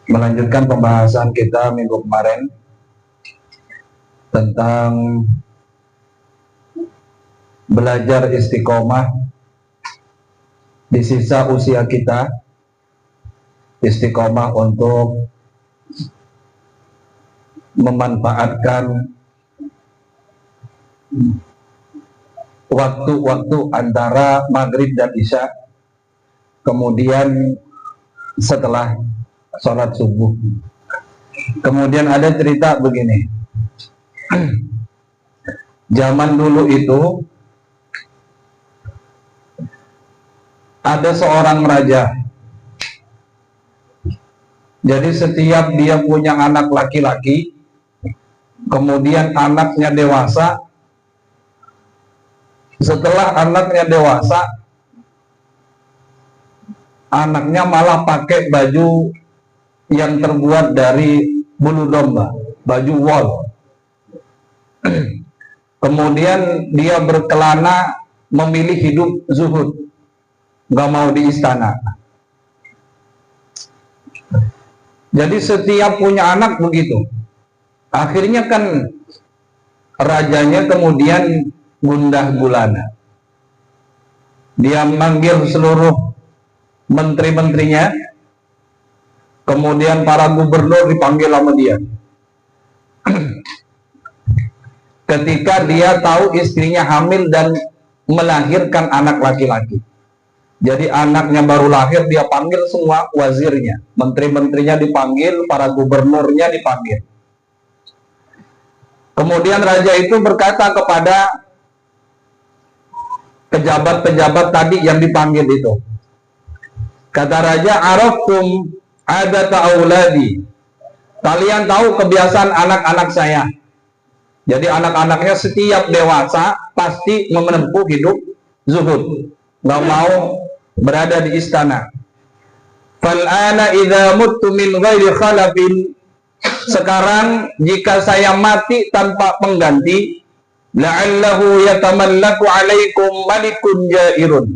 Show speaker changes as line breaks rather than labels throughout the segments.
Melanjutkan pembahasan kita minggu kemarin tentang belajar istiqomah di sisa usia kita, istiqomah untuk memanfaatkan waktu-waktu antara maghrib dan isya, kemudian setelah sholat subuh. Kemudian ada cerita begini, zaman dulu itu ada seorang raja. Jadi setiap dia punya anak laki-laki, kemudian anaknya dewasa, setelah anaknya dewasa, anaknya malah pakai baju yang terbuat dari bulu domba, baju wol. Kemudian dia berkelana memilih hidup zuhud, gak mau di istana. Jadi setiap punya anak begitu. Akhirnya kan rajanya kemudian gundah gulana. Dia manggil seluruh menteri-menterinya, kemudian para gubernur dipanggil sama dia. Ketika dia tahu istrinya hamil dan melahirkan anak laki-laki. Jadi anaknya baru lahir, dia panggil semua wazirnya, menteri-menterinya dipanggil, para gubernurnya dipanggil. Kemudian raja itu berkata kepada pejabat-pejabat tadi yang dipanggil itu. Kata raja, "Araftum adata auladi." Kalian tahu kebiasaan anak-anak saya. Jadi anak-anaknya setiap dewasa pasti menempuh hidup zuhud, nggak mau berada di istana. Fal'ana idza muttu min ghairi khalafin. Sekarang jika saya mati tanpa pengganti, la'allahu yatamallaku alaikum malikun jairun.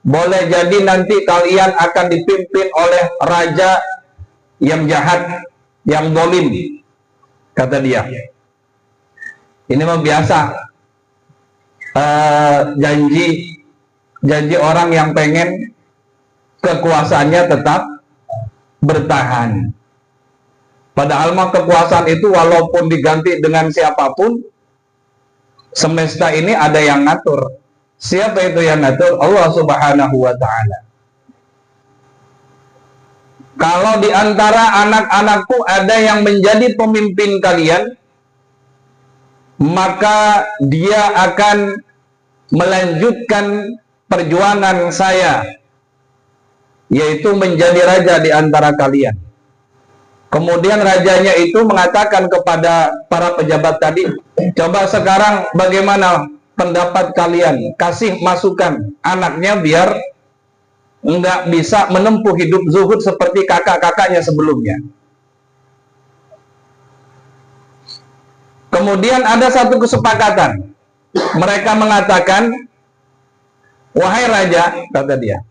Boleh jadi nanti kalian akan dipimpin oleh raja yang jahat, yang zalim, kata dia. Ini mah biasa, janji orang yang pengen kekuasaannya tetap bertahan. Padahal mah kekuasaan itu walaupun diganti dengan siapapun, semesta ini ada yang ngatur. Siapa itu yang ngatur? Allah Subhanahu wa ta'ala. Kalau di antara anak-anakku ada yang menjadi pemimpin kalian, maka dia akan melanjutkan perjuangan saya, yaitu menjadi raja di antara kalian. Kemudian rajanya itu mengatakan kepada para pejabat tadi, coba sekarang bagaimana pendapat kalian? Kasih masukan anaknya biar nggak bisa menempuh hidup zuhud seperti kakak-kakaknya sebelumnya. Kemudian ada satu kesepakatan. Mereka mengatakan, wahai raja, kata dia,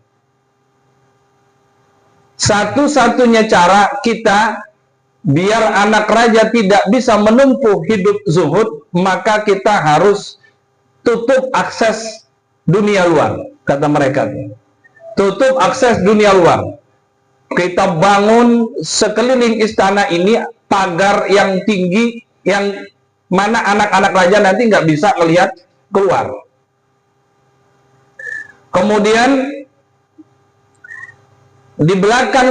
satu-satunya cara kita biar anak raja tidak bisa menempuh hidup zuhud, maka kita harus tutup akses dunia luar, kata mereka. Tutup akses dunia luar. Kita bangun sekeliling istana ini pagar yang tinggi, yang mana anak-anak raja nanti nggak bisa melihat keluar. Kemudian di belakang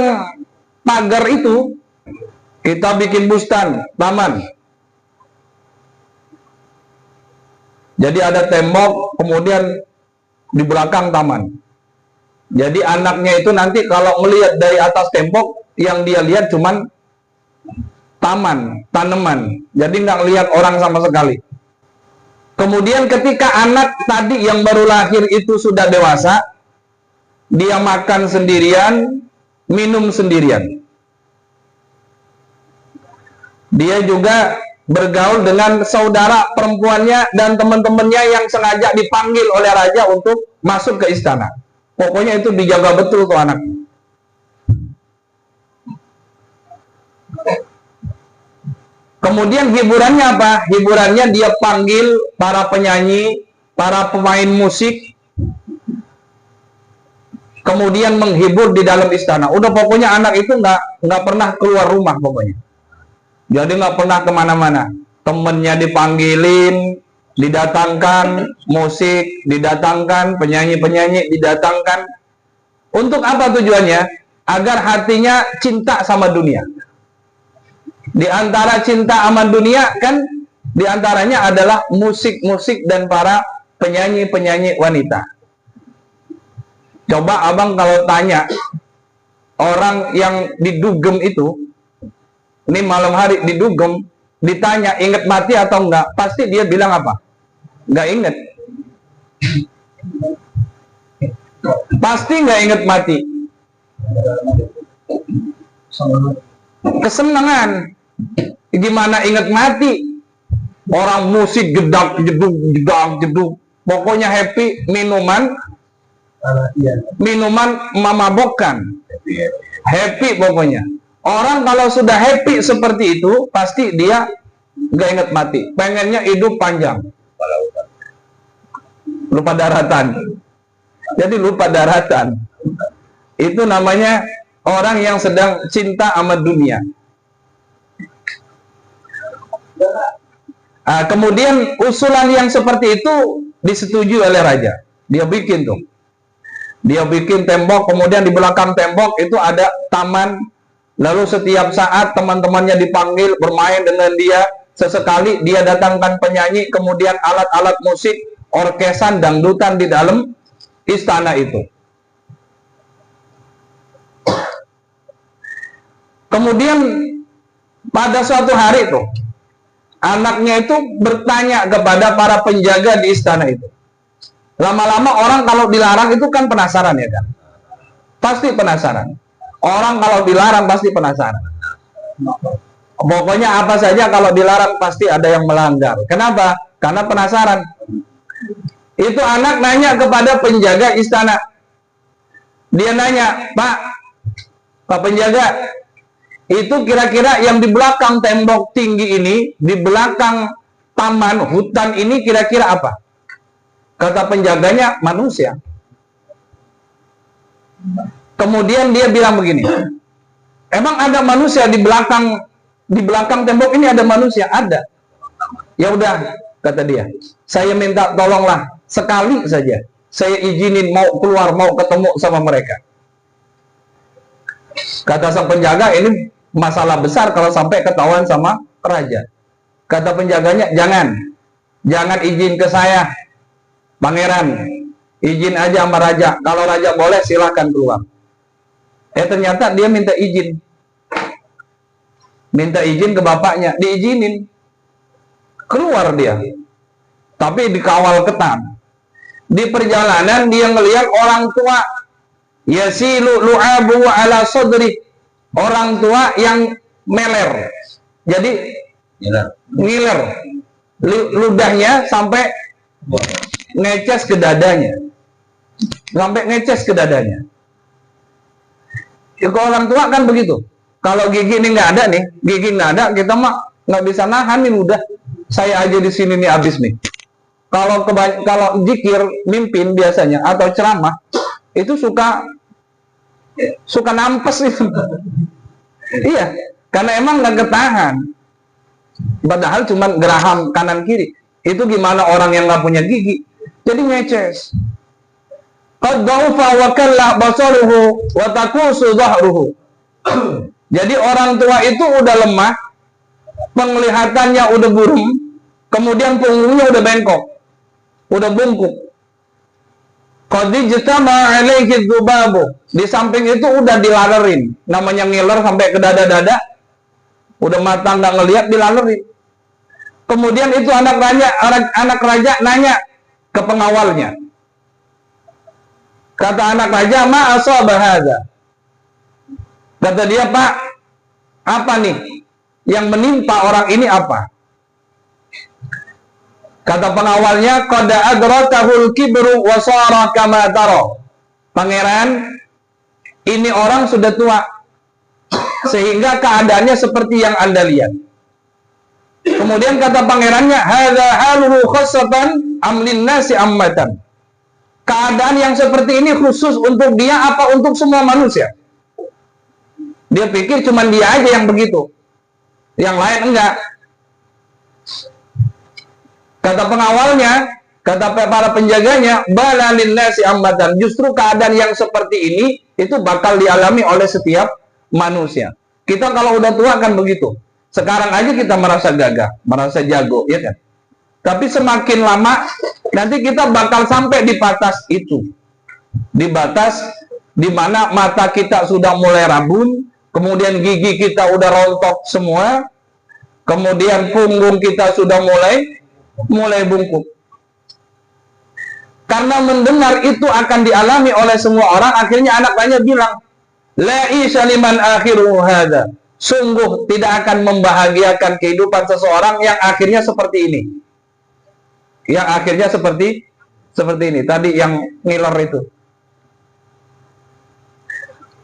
pagar itu kita bikin bustan, taman. Jadi ada tembok, kemudian di belakang taman. Jadi anaknya itu nanti kalau melihat dari atas tembok, yang dia lihat cuman taman, tanaman. Jadi nggak lihat orang sama sekali. Kemudian ketika anak tadi yang baru lahir itu sudah dewasa, dia makan sendirian, minum sendirian. Dia juga bergaul dengan saudara perempuannya dan teman-temannya yang sengaja dipanggil oleh raja untuk masuk ke istana. Pokoknya itu dijaga betul tuh anak. Kemudian hiburannya apa? Hiburannya dia panggil para penyanyi, para pemain musik, kemudian menghibur di dalam istana. Udah pokoknya anak itu nggak pernah keluar rumah pokoknya. Jadi nggak pernah kemana-mana. Temennya dipanggilin, didatangkan musik, didatangkan penyanyi-penyanyi, didatangkan. Untuk apa tujuannya? Agar hatinya cinta sama dunia. Di antara cinta sama dunia kan, di antaranya adalah musik-musik dan para penyanyi-penyanyi wanita. Coba abang kalau tanya orang yang didugem itu, ini malam hari didugem, ditanya inget mati atau enggak, pasti dia bilang apa? Enggak inget. Pasti enggak inget mati. Kesenangan. Gimana inget mati? Orang musik gedak jeduk gedak jeduk, pokoknya happy, minuman memabokkan, happy pokoknya. Orang kalau sudah happy seperti itu, pasti dia nggak inget mati, pengennya hidup panjang, lupa daratan. Jadi lupa daratan itu namanya orang yang sedang cinta sama dunia. Kemudian usulan yang seperti itu disetujui oleh raja. Dia bikin tuh. Dia bikin tembok, kemudian di belakang tembok itu ada taman. Lalu setiap saat teman-temannya dipanggil bermain dengan dia. Sesekali dia datangkan penyanyi, kemudian alat-alat musik, orkesan, dangdutan di dalam istana itu. Kemudian pada suatu hari tuh, anaknya itu bertanya kepada para penjaga di istana itu. Lama-lama orang kalau dilarang itu kan penasaran ya kan? Pasti penasaran. Orang kalau dilarang pasti penasaran. Pokoknya apa saja kalau dilarang pasti ada yang melanggar. Kenapa? Karena penasaran. Itu anak nanya kepada penjaga istana. Dia nanya, Pak penjaga, itu kira-kira yang di belakang tembok tinggi ini, di belakang taman hutan ini kira-kira apa? Kata penjaganya, manusia. Kemudian dia bilang begini, emang ada manusia di belakang tembok ini, ada manusia? Ada. Ya udah, kata dia, saya minta tolonglah sekali saja, saya izinin mau keluar, mau ketemu sama mereka. Kata sang penjaga, ini masalah besar kalau sampai ketahuan sama raja. Kata penjaganya, jangan izin ke saya, pangeran, izin aja sama raja. Kalau raja boleh silahkan keluar. Ternyata dia minta izin ke bapaknya, diizinin keluar dia, tapi dikawal ketat. Di perjalanan dia ngelihat orang tua, yasilu lu'abu ala sadri, orang tua yang meler, jadi ngiler, ludahnya sampai ngeces ke dadanya, Kalau orang tua kan begitu. Kalau gigi ini nggak ada nih, kita mah nggak bisa nahan nih, udah saya aja di sini nih habis nih. Kalau zikir mimpin biasanya atau ceramah itu suka nampes itu. Iya, karena emang nggak ketahan. Padahal cuma geraham kanan kiri. Itu gimana orang yang nggak punya gigi? Jadi ngeces. Qad dha'ufa wa kalla basaruhu wa taqusu dhahruhu. Jadi orang tua itu udah lemah, penglihatannya udah buram, kemudian punggungnya udah bengkok, udah bungkuk. Qad ijtama alaihi dzubabu. Di samping itu udah dilalerin, namanya ngiler sampai ke dada-dada, udah mata nggak ngelihat, dilalerin. Kemudian itu anak raja nanya ke pengawalnya. Kata anak raja, ma asaba hadza. Kata dia, Pak, apa nih yang menimpa orang ini apa? Kata pengawalnya, qad adrakahul kibru wa sara kama tara. Pangeran, ini orang sudah tua sehingga keadaannya seperti yang Anda lihat. Kemudian kata pangerannya, hadza haluhu khassatan am linnasi ammatan. Keadaan yang seperti ini khusus untuk dia apa untuk semua manusia? Dia pikir cuma dia aja yang begitu, yang lain enggak. Kata pengawalnya, kata para penjaganya, bala linnasi ammatan. Justru keadaan yang seperti ini itu bakal dialami oleh setiap manusia. Kita kalau udah tua kan begitu. Sekarang aja kita merasa gagah, merasa jago, ya kan? Tapi semakin lama nanti kita bakal sampai di batas itu. Di batas di mana mata kita sudah mulai rabun, kemudian gigi kita udah rontok semua, kemudian punggung kita sudah mulai bungkuk. Karena mendengar itu akan dialami oleh semua orang, akhirnya anak tanya bilang, la isya liman akhiru hadza. Sungguh tidak akan membahagiakan kehidupan seseorang yang akhirnya seperti ini. Yang akhirnya seperti ini. Tadi yang ngiler itu.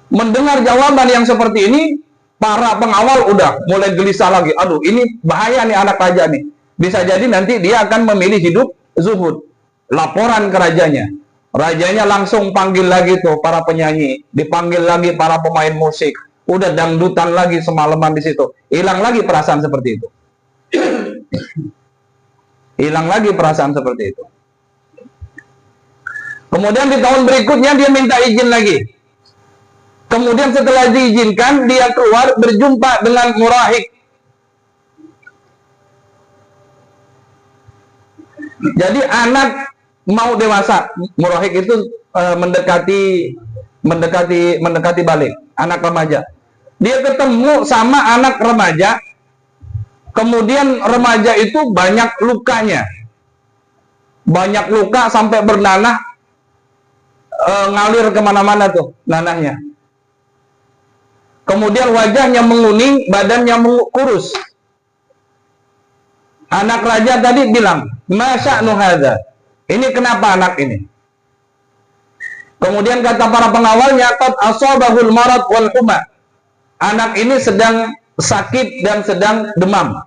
Mendengar jawaban yang seperti ini, para pengawal udah mulai gelisah lagi. Aduh, ini bahaya nih anak raja nih. Bisa jadi nanti dia akan memilih hidup zuhud. Laporan ke rajanya. Rajanya langsung panggil lagi tuh para penyanyi. Dipanggil lagi para pemain musik. Udah dangdutan lagi semalaman di situ. Hilang lagi perasaan seperti itu. Hilang lagi perasaan seperti itu. Kemudian di tahun berikutnya dia minta izin lagi. Kemudian setelah diizinkan, dia keluar berjumpa dengan murahik. Jadi anak mau dewasa, murahik itu mendekati balik, anak remaja. Dia ketemu sama anak remaja, kemudian remaja itu banyak lukanya, banyak luka sampai bernanah, ngalir kemana-mana tuh nanahnya. Kemudian wajahnya menguning, badannya kurus. Anak raja tadi bilang, masya'nu hadza. Ini kenapa anak ini? Kemudian kata para pengawalnya, qad asabahul marad wal huma. Anak ini sedang sakit dan sedang demam.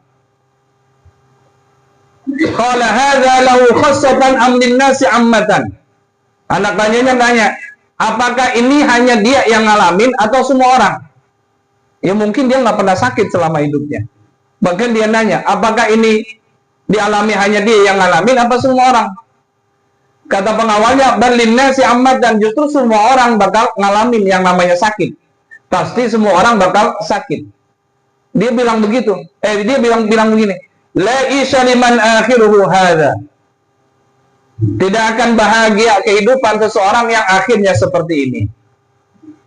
Qala hadza lahu khassatan am linnasi ammatan. Anak tanyanya nanya, apakah ini hanya dia yang ngalamin atau semua orang? Ya mungkin dia nggak pernah sakit selama hidupnya. Bahkan dia nanya, apakah ini dialami hanya dia yang ngalamin apa semua orang? Kata pengawalnya, bal linnasi ammatan. Justru semua orang bakal ngalamin yang namanya sakit. Pasti semua orang bakal sakit. Dia bilang begitu. Dia bilang begini. La isya liman akhiruhu hadza. Tidak akan bahagia kehidupan seseorang yang akhirnya seperti ini.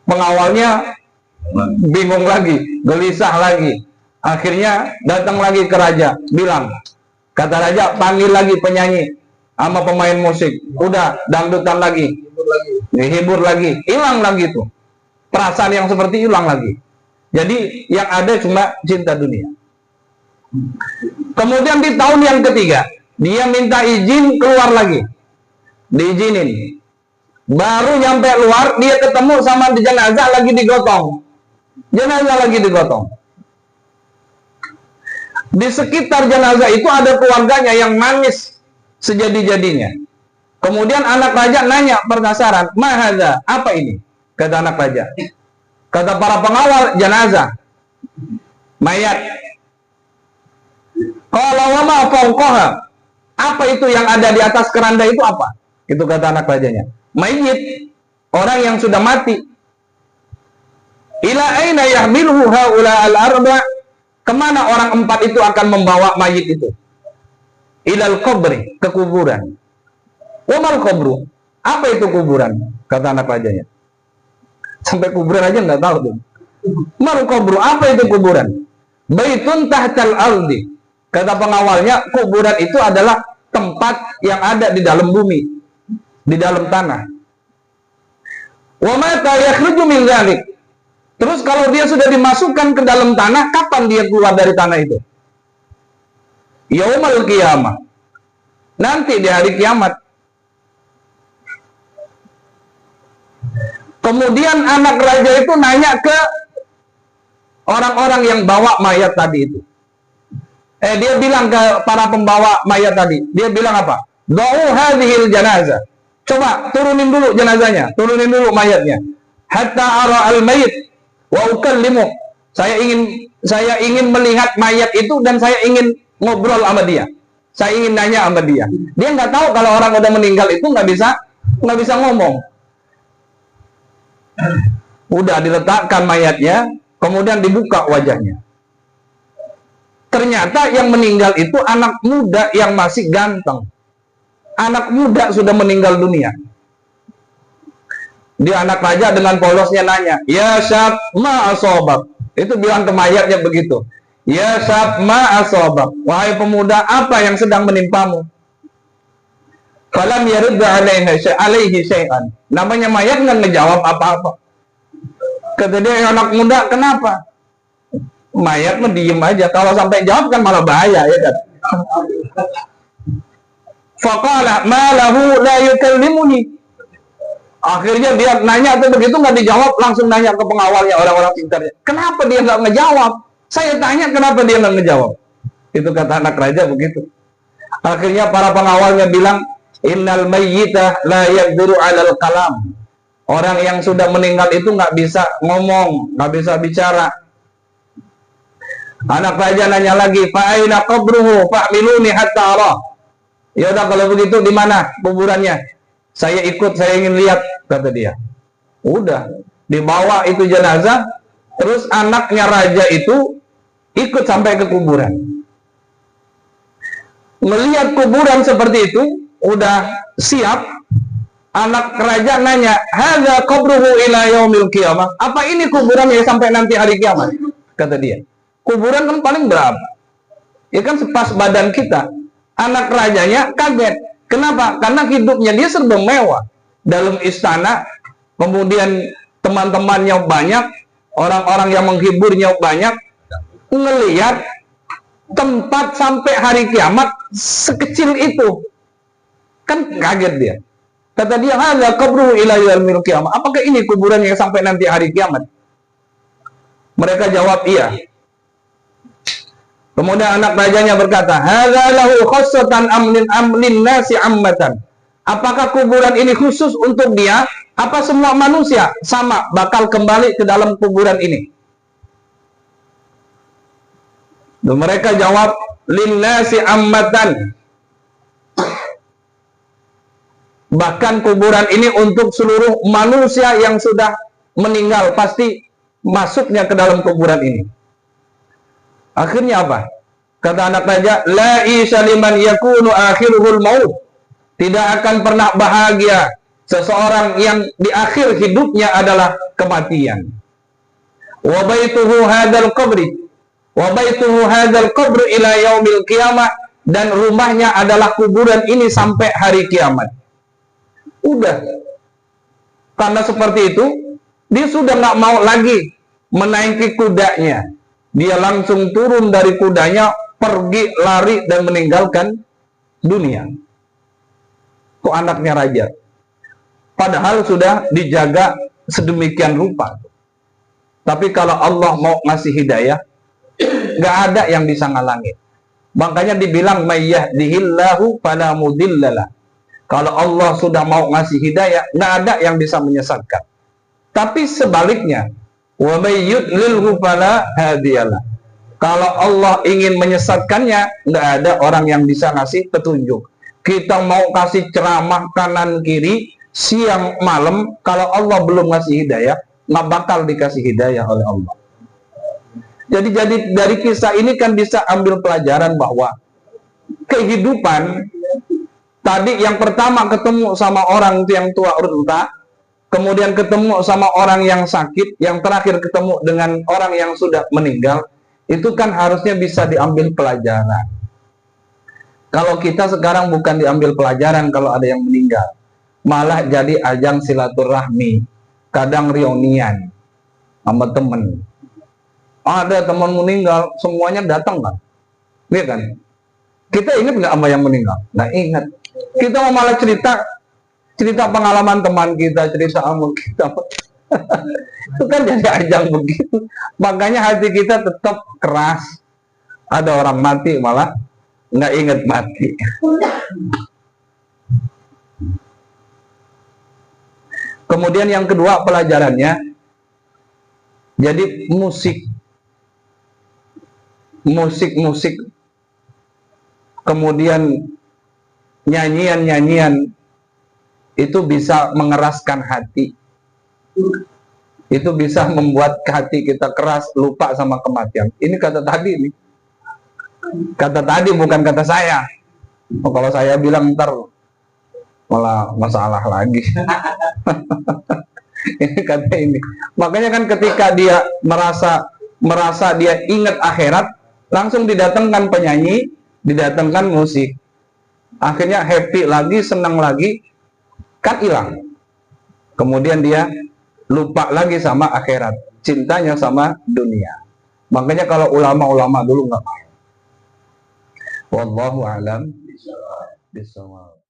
Pengawalnya bingung lagi, gelisah lagi. Akhirnya datang lagi ke raja, bilang, kata raja, panggil lagi penyanyi sama pemain musik. Udah dangdutan lagi. Dihibur lagi. Hilang lagi tuh. Perasaan yang seperti hilang lagi. Jadi yang ada cuma cinta dunia. Kemudian di tahun yang ketiga, dia minta izin keluar lagi. Diizinin. Baru nyampe luar, dia ketemu sama jenazah lagi digotong. Jenazah lagi digotong. Di sekitar jenazah itu ada keluarganya yang nangis sejadi-jadinya. Kemudian anak raja nanya penasaran, mahadza, apa ini? Kata anak raja. Kata para pengawal, jenazah, mayat. Kalau wama fauqaha, apa itu yang ada di atas keranda itu apa? Itu kata anak rajanya. Mayit, orang yang sudah mati. Ila aina yahmiluhu haula al-arba? Kemana orang empat itu akan membawa mayit itu? Ilal qabri, ke kuburan. Wamal qabru, apa itu kuburan? Kata anak rajanya. Sampai kuburan aja nggak tahu tuh. Mal qabru, apa itu kuburan? Baitun tahtal ardi. Kata pengawalnya, kuburan itu adalah tempat yang ada di dalam bumi, di dalam tanah. Wa mata yakhruju min dzalik. Terus kalau dia sudah dimasukkan ke dalam tanah, kapan dia keluar dari tanah itu? Yaumal qiyamah. Nanti di hari kiamat. Kemudian anak raja itu nanya ke orang-orang yang bawa mayat tadi itu. Dia bilang ke para pembawa mayat tadi, dia bilang apa? Da'u hadhil janazah. Coba turunin dulu jenazahnya, turunin dulu mayatnya. Hatta ara al-mayit wa ukallimu. Saya ingin melihat mayat itu dan saya ingin ngobrol sama dia. Saya ingin nanya sama dia. Dia nggak tahu kalau orang udah meninggal itu nggak bisa ngomong. Udah diletakkan mayatnya, kemudian dibuka wajahnya. Ternyata yang meninggal itu anak muda yang masih ganteng. Anak muda sudah meninggal dunia. Dia anak raja dengan polosnya nanya, "Ya syab ma asobak." Itu bilang ke mayatnya begitu. "Ya syab ma asobak." Wahai pemuda, apa yang sedang menimpamu? Falam yarudda alaihi syai'an. Namanya mayat nggak ngejawab apa-apa. Kata dia, anak muda, kenapa? Mayat mah diem aja. Kalau sampai jawab kan malah bahaya, ya kan? Faqala ma lahu la yukallimuni. Akhirnya dia nanya tuh begitu nggak dijawab, langsung nanya ke pengawalnya, orang-orang sekitarnya. Kenapa dia nggak ngejawab? Saya tanya kenapa dia nggak ngejawab. Itu kata anak raja begitu. Akhirnya para pengawalnya bilang, innal mayyita la yaqdiru 'alal kalam. Orang yang sudah meninggal itu nggak bisa ngomong, nggak bisa bicara. Anak raja nanya lagi, fa aina qabruhu fa'miluni hatta ara. Ya udah kalau begitu di mana kuburannya? Saya ikut, saya ingin lihat, kata dia. Udah, dibawa itu jenazah, terus anaknya raja itu ikut sampai ke kuburan. Melihat kuburan seperti itu, udah siap, anak raja nanya, hadza qabruhu ila yaumil qiyamah. Apa ini kuburannya sampai nanti hari kiamat? Kata dia. Kuburan kan paling berapa? Ya kan sepas badan kita. Anak rajanya kaget. Kenapa? Karena hidupnya dia serba mewah. Dalam istana, kemudian teman-temannya banyak, orang-orang yang menghiburnya banyak. Ngelihat tempat sampai hari kiamat sekecil itu. Kan kaget dia. Kata dia, hadza qabruhu ila yaumil qiyamah. Apakah ini kuburan yang sampai nanti hari kiamat? Mereka jawab iya. Kemudian anak rajanya berkata, hadza lahu khassatan amlin nasi ammatan. Apakah kuburan ini khusus untuk dia? Apa semua manusia sama bakal kembali ke dalam kuburan ini? Dan mereka jawab, linnasi ammatan. Bahkan kuburan ini untuk seluruh manusia yang sudah meninggal pasti masuknya ke dalam kuburan ini. Akhirnya apa? Kata anak raja, la isya liman yakunu akhiruhul maut. Tidak akan pernah bahagia seseorang yang di akhir hidupnya adalah kematian. Wa baituhu hadzal qabri. Wa baituhu hadzal qabru ila yaumil qiyamah, dan rumahnya adalah kuburan ini sampai hari kiamat. Udah. Karena seperti itu, dia sudah nggak mau lagi menaiki kudanya. Dia langsung turun dari kudanya, pergi, lari, dan meninggalkan dunia. Kok anaknya raja? Padahal sudah dijaga sedemikian rupa. Tapi kalau Allah mau ngasih hidayah, nggak ada yang bisa ngalangin. Makanya dibilang, mayyahdihillahu fala mudhillalah. Kalau Allah sudah mau ngasih hidayah, nggak ada yang bisa menyesatkan. Tapi sebaliknya, wa may yudlilhu fala hadiyalah. Kalau Allah ingin menyesatkannya, nggak ada orang yang bisa ngasih petunjuk. Kita mau kasih ceramah kanan kiri, siang malam, kalau Allah belum ngasih hidayah, nggak bakal dikasih hidayah oleh Allah. Jadi dari kisah ini kan bisa ambil pelajaran bahwa kehidupan tadi yang pertama ketemu sama orang yang tua renta, kemudian ketemu sama orang yang sakit, yang terakhir ketemu dengan orang yang sudah meninggal, itu kan harusnya bisa diambil pelajaran. Kalau kita sekarang bukan diambil pelajaran kalau ada yang meninggal, malah jadi ajang silaturahmi, kadang reunian sama temen. Ada teman meninggal, semuanya datang kan? Iya kan? Kita ingat nggak sama yang meninggal? Nggak ingat. Kita malah cerita pengalaman teman kita, cerita sama kita. Itu kan jadi ajang begitu. Makanya hati kita tetap keras. Ada orang mati malah nggak inget mati. Kemudian yang kedua pelajarannya, jadi musik, kemudian nyanyian itu bisa mengeraskan hati. Itu bisa membuat hati kita keras, lupa sama kematian. Ini kata tadi nih. Kata tadi bukan kata saya. Kalau saya bilang ntar malah masalah lagi. Ini kata ini. Makanya kan ketika dia merasa dia ingat akhirat, langsung didatangkan penyanyi, didatangkan musik. Akhirnya happy lagi, senang lagi, kan hilang. Kemudian dia lupa lagi sama akhirat, cintanya sama dunia. Makanya kalau ulama-ulama dulu nggak mau. Wallahu a'lam bishawab.